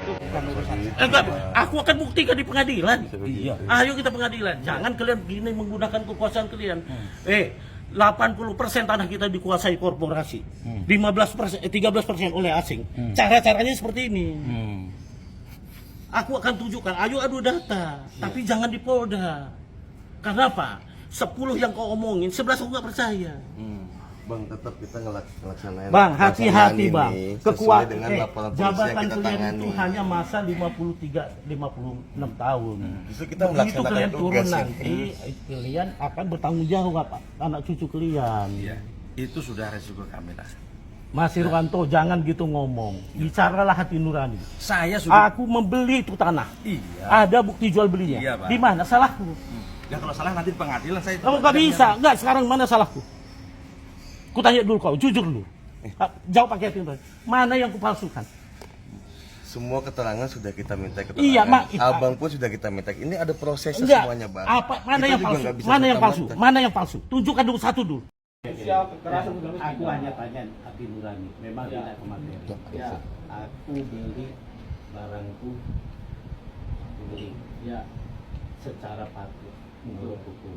itu bukan urusan. Enggak, aku akan buktikan di pengadilan. Iya. Ayo kita pengadilan. Jangan kalian gini menggunakan kekuasaan kalian. 80% tanah kita dikuasai korporasi. 13%, 13% oleh asing. Cara-caranya seperti ini. Aku akan tunjukkan, ayo adu data, tapi jangan di Polda. Karena apa? 10 yang kau omongin, 11 aku nggak percaya. Bang, tetap kita ngelaksanain. Bang, hati-hati bang. Kekuatan dengan laporan polisi yang jabatan kita kalian tangani. itu hanya masa 56 tahun. Justru kita Begitu melaksanakan kalian turun tugas nanti, kalian akan bertanggung jawab anak cucu kalian. Iya, itu sudah resiko kami lah. Mas Irwanto, jangan gitu ngomong. Bicaralah hati nurani. Saya sudah. Aku membeli itu tanah. Iya. Ada bukti jual belinya. Iya, Pak. Di mana salahku? Ya kalau salah nanti di pengadilan saya. Kamu nggak bisa. Nggak, sekarang mana salahku? Ku tanya dulu kau, jujur dulu. Jawab pakai hati nurani. Mana yang kupalsukan? Semua keterangan sudah kita minta keterangan. Iya, Mak. Abang pun sudah kita minta. Ini ada prosesnya Enggak. semuanya, Bang. Apa? Mana Kita yang juga palsu? nggak bisa Mana yang palsu? serta-merta. Mana yang palsu? Tunjukkan dulu satu dulu. Aku hanya tanya hati nurani. Memang tidak ke materi. Ya, aku beli barangku beli secara patut menurut hukum.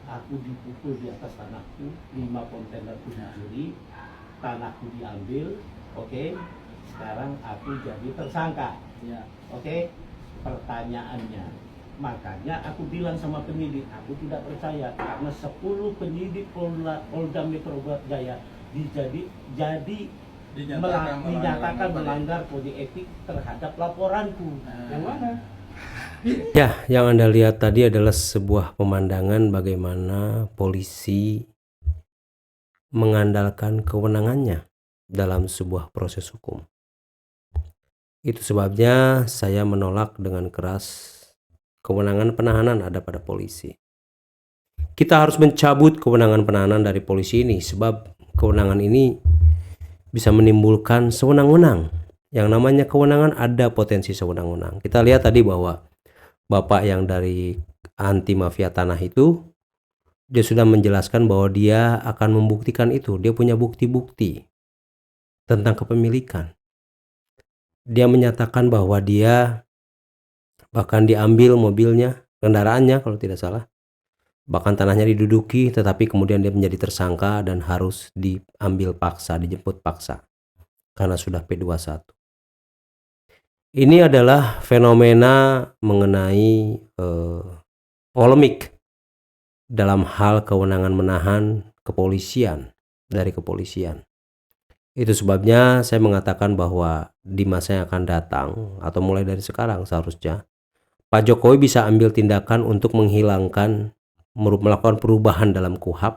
Aku dipukul di atas tanahku, 5 kontainer pun dicuri, tanahku diambil. Oke. Sekarang aku jadi tersangka. Oke. Pertanyaannya, makanya aku bilang sama penyidik, aku tidak percaya karena 10 penyidik Polda Metro Jaya dinyatakan melanggar kode etik terhadap laporanku. Yang mana? Ya, yang Anda lihat tadi adalah sebuah pemandangan bagaimana polisi mengandalkan kewenangannya dalam sebuah proses hukum. Itu sebabnya saya menolak dengan keras kewenangan penahanan ada pada polisi. Kita harus mencabut kewenangan penahanan dari polisi ini sebab kewenangan ini bisa menimbulkan sewenang-wenang. Yang namanya kewenangan ada potensi sewenang-wenang. Kita lihat tadi bahwa Bapak yang dari anti mafia tanah itu dia sudah menjelaskan bahwa dia akan membuktikan itu. Dia punya bukti-bukti tentang kepemilikan. Dia menyatakan bahwa dia bahkan diambil mobilnya, kendaraannya kalau tidak salah. Bahkan tanahnya diduduki, tetapi kemudian dia menjadi tersangka dan harus diambil paksa, dijemput paksa. Karena sudah P21. Ini adalah fenomena mengenai polemik dalam hal kewenangan menahan kepolisian dari kepolisian. Itu sebabnya saya mengatakan bahwa di masa yang akan datang atau mulai dari sekarang seharusnya Pak Jokowi bisa ambil tindakan untuk melakukan perubahan dalam KUHP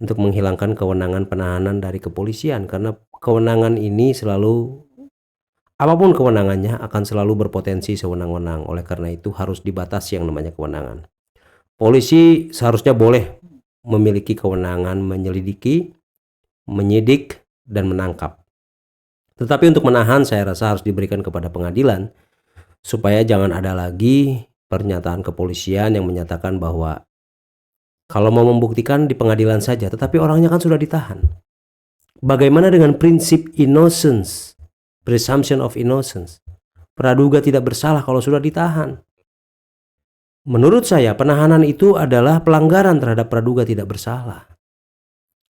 untuk menghilangkan kewenangan penahanan dari kepolisian, karena kewenangan ini selalu, apapun kewenangannya akan selalu berpotensi sewenang-wenang. Oleh karena itu harus dibatasi yang namanya kewenangan. Polisi seharusnya boleh memiliki kewenangan menyelidiki, menyidik, dan menangkap. Tetapi untuk menahan saya rasa harus diberikan kepada pengadilan supaya jangan ada lagi pernyataan kepolisian yang menyatakan bahwa kalau mau membuktikan di pengadilan saja, tetapi orangnya kan sudah ditahan. Bagaimana dengan prinsip innocence, presumption of innocence? Praduga tidak bersalah kalau sudah ditahan. Menurut saya penahanan itu adalah pelanggaran terhadap praduga tidak bersalah.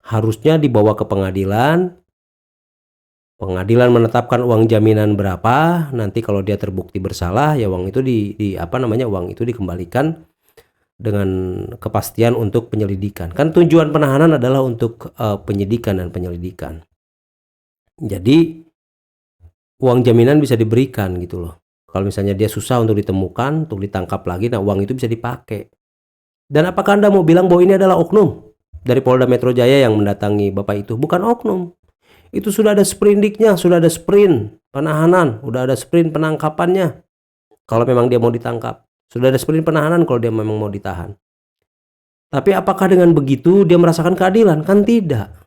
Harusnya dibawa ke pengadilan. Pengadilan menetapkan uang jaminan berapa, nanti kalau dia terbukti bersalah ya uang itu uang itu dikembalikan dengan kepastian untuk penyelidikan. Kan tujuan penahanan adalah untuk penyidikan dan penyelidikan. Jadi uang jaminan bisa diberikan gitu loh. Kalau misalnya dia susah untuk ditemukan, untuk ditangkap lagi, nah uang itu bisa dipakai. Dan apakah Anda mau bilang bahwa ini adalah oknum dari Polda Metro Jaya yang mendatangi Bapak itu? Bukan oknum. Itu sudah ada sprindiknya, sudah ada sprint penahanan, sudah ada sprint penangkapannya. Kalau memang dia mau ditangkap, sudah ada sprint penahanan kalau dia memang mau ditahan. Tapi apakah dengan begitu dia merasakan keadilan? Kan tidak.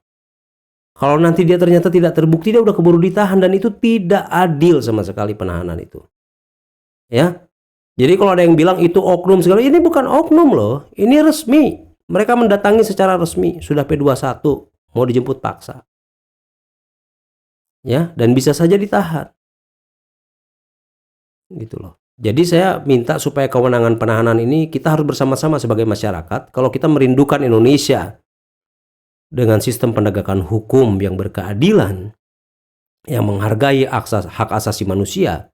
Kalau nanti dia ternyata tidak terbukti, dia udah keburu ditahan, dan itu tidak adil sama sekali penahanan itu. Ya. Jadi kalau ada yang bilang itu oknum segala, ini bukan oknum loh. Ini resmi. Mereka mendatangi secara resmi, sudah P21, mau dijemput paksa. Ya, dan bisa saja ditahan. gitu loh. Jadi saya minta supaya kewenangan penahanan ini kita harus bersama-sama sebagai masyarakat. Kalau kita merindukan Indonesia dengan sistem penegakan hukum yang berkeadilan, yang menghargai hak asasi manusia,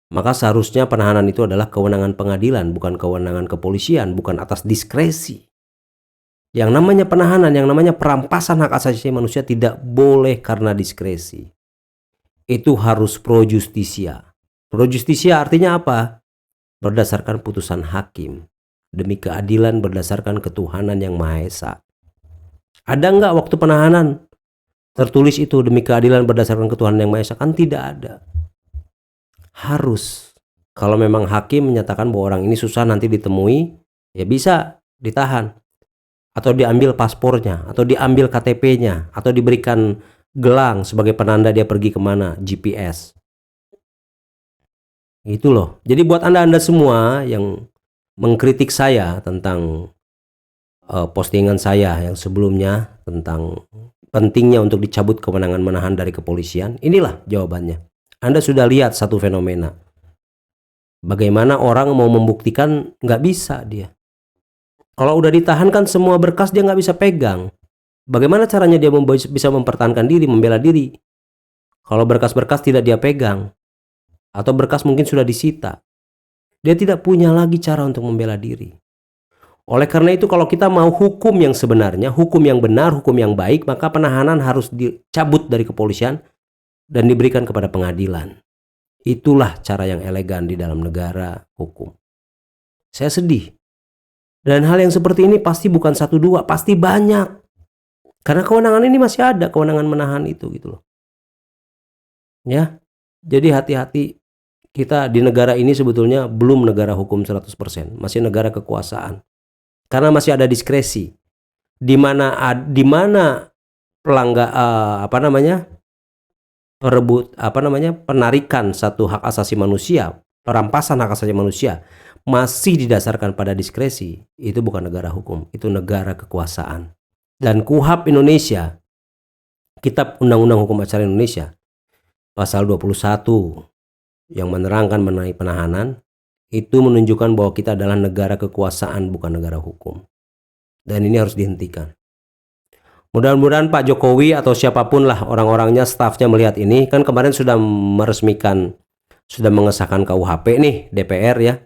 maka seharusnya penahanan itu adalah kewenangan pengadilan, bukan kewenangan kepolisian, bukan atas diskresi. Yang namanya penahanan, yang namanya perampasan hak asasi manusia tidak boleh karena diskresi. Itu harus pro justisia. Pro justisia artinya apa? Berdasarkan putusan hakim. Demi keadilan berdasarkan ketuhanan yang Maha Esa. Ada nggak waktu penahanan tertulis itu demi keadilan berdasarkan ketuhanan yang Maha Esa? Kan tidak ada. Harus. Kalau memang hakim menyatakan bahwa orang ini susah nanti ditemui, ya bisa ditahan. Atau diambil paspornya, atau diambil KTP-nya, atau diberikan gelang sebagai penanda dia pergi kemana, GPS. Itu loh. Jadi buat Anda semua yang mengkritik saya tentang postingan saya yang sebelumnya tentang pentingnya untuk dicabut kewenangan menahan dari kepolisian, inilah jawabannya. Anda sudah lihat satu fenomena. Bagaimana orang mau membuktikan nggak bisa dia. Kalau udah ditahan kan semua berkas dia nggak bisa pegang. Bagaimana caranya dia bisa mempertahankan diri, membela diri? Kalau berkas-berkas tidak dia pegang. Atau berkas mungkin sudah disita. Dia tidak punya lagi cara untuk membela diri. Oleh karena itu kalau kita mau hukum yang sebenarnya, hukum yang benar, hukum yang baik, maka penahanan harus dicabut dari kepolisian dan diberikan kepada pengadilan. Itulah cara yang elegan di dalam negara hukum. Saya sedih. Dan hal yang seperti ini pasti bukan 1, 2, pasti banyak. Karena kewenangan ini masih ada, kewenangan menahan itu gitu loh. Ya. Jadi hati-hati, kita di negara ini sebetulnya belum negara hukum 100%, masih negara kekuasaan. Karena masih ada diskresi. Di mana penarikan satu hak asasi manusia, perampasan hak asasi manusia masih didasarkan pada diskresi, itu bukan negara hukum, itu negara kekuasaan. Dan KUHP Indonesia, Kitab Undang-Undang Hukum Acara Indonesia, pasal 21 yang menerangkan mengenai penahanan, itu menunjukkan bahwa kita adalah negara kekuasaan, bukan negara hukum. Dan ini harus dihentikan. Mudah-mudahan Pak Jokowi atau siapapun lah orang-orangnya, stafnya melihat ini. Kan kemarin sudah meresmikan, sudah mengesahkan KUHP nih, DPR ya.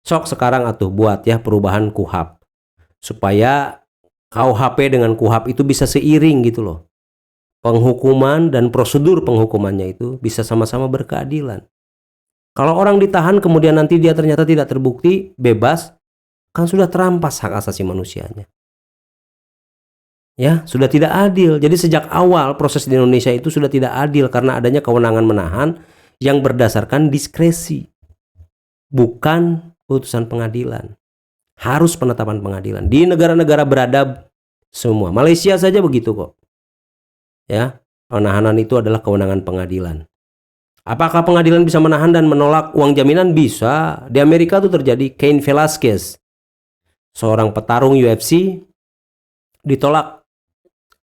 Sok sekarang atuh buat ya perubahan KUHP. Supaya KUHP dengan KUHP itu bisa seiring gitu loh. Penghukuman dan prosedur penghukumannya itu bisa sama-sama berkeadilan. Kalau orang ditahan kemudian nanti dia ternyata tidak terbukti, bebas, kan sudah terampas hak asasi manusianya. Ya, sudah tidak adil. Jadi sejak awal proses di Indonesia itu sudah tidak adil karena adanya kewenangan menahan yang berdasarkan diskresi. Bukan putusan pengadilan. Harus penetapan pengadilan. Di negara-negara beradab semua. Malaysia saja begitu kok. Ya, penahanan itu adalah kewenangan pengadilan. Apakah pengadilan bisa menahan dan menolak uang jaminan? Bisa. Di Amerika itu terjadi. Cain Velasquez, seorang petarung UFC, ditolak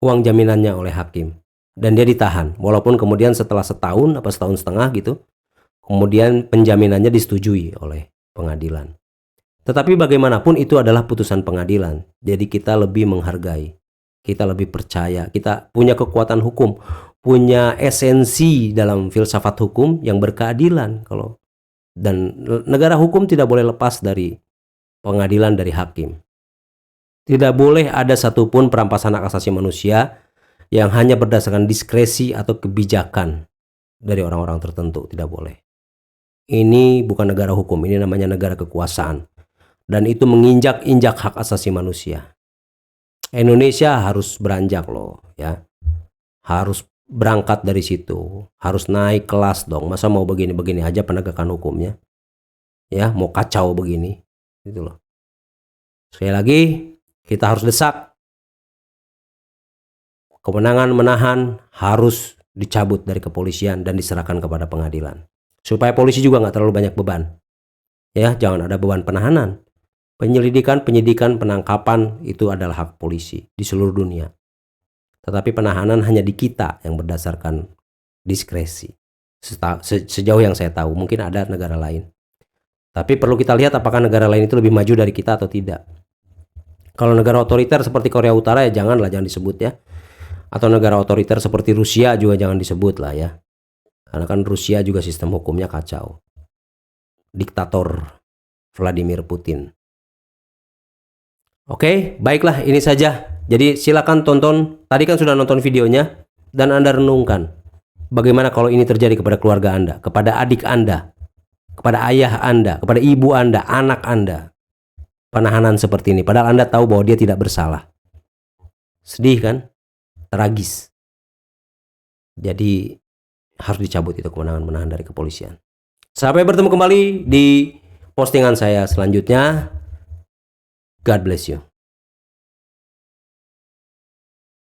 uang jaminannya oleh hakim. Dan dia ditahan. Walaupun kemudian setelah setahun apa setahun setengah gitu, kemudian penjaminannya disetujui oleh pengadilan. Tetapi bagaimanapun itu adalah putusan pengadilan. Jadi kita lebih menghargai. Kita lebih percaya. Kita punya kekuatan hukum. Punya esensi dalam filsafat hukum yang berkeadilan. Dan negara hukum tidak boleh lepas dari pengadilan dari hakim. Tidak boleh ada satupun perampasan hak asasi manusia yang hanya berdasarkan diskresi atau kebijakan dari orang-orang tertentu. Tidak boleh. Ini bukan negara hukum, ini namanya negara kekuasaan. Dan itu menginjak-injak hak asasi manusia. Indonesia harus beranjak loh, ya. Harus berangkat dari situ, harus naik kelas dong. Masa mau begini-begini aja penegakan hukumnya? Ya, mau kacau begini, gitu loh. Sekali lagi, kita harus desak. Kewenangan menahan harus dicabut dari kepolisian dan diserahkan kepada pengadilan. Supaya polisi juga nggak terlalu banyak beban. Ya, jangan ada beban penahanan. Penyelidikan, penyidikan, penangkapan itu adalah hak polisi di seluruh dunia. Tetapi penahanan hanya di kita yang berdasarkan diskresi. Sejauh yang saya tahu, mungkin ada negara lain. Tapi perlu kita lihat apakah negara lain itu lebih maju dari kita atau tidak. Kalau negara otoriter seperti Korea Utara ya jangan disebut ya. Atau negara otoriter seperti Rusia juga jangan disebut lah ya. Karena kan Rusia juga sistem hukumnya kacau. Diktator Vladimir Putin. Oke, baiklah ini saja. Jadi silakan tonton. Tadi kan sudah nonton videonya dan Anda renungkan bagaimana kalau ini terjadi kepada keluarga Anda, kepada adik Anda, kepada ayah Anda, kepada ibu Anda, anak Anda. Penahanan seperti ini padahal Anda tahu bahwa dia tidak bersalah. Sedih kan? Tragis. Jadi harus dicabut itu kewenangan menahan dari kepolisian. Sampai bertemu kembali di postingan saya selanjutnya. God bless you.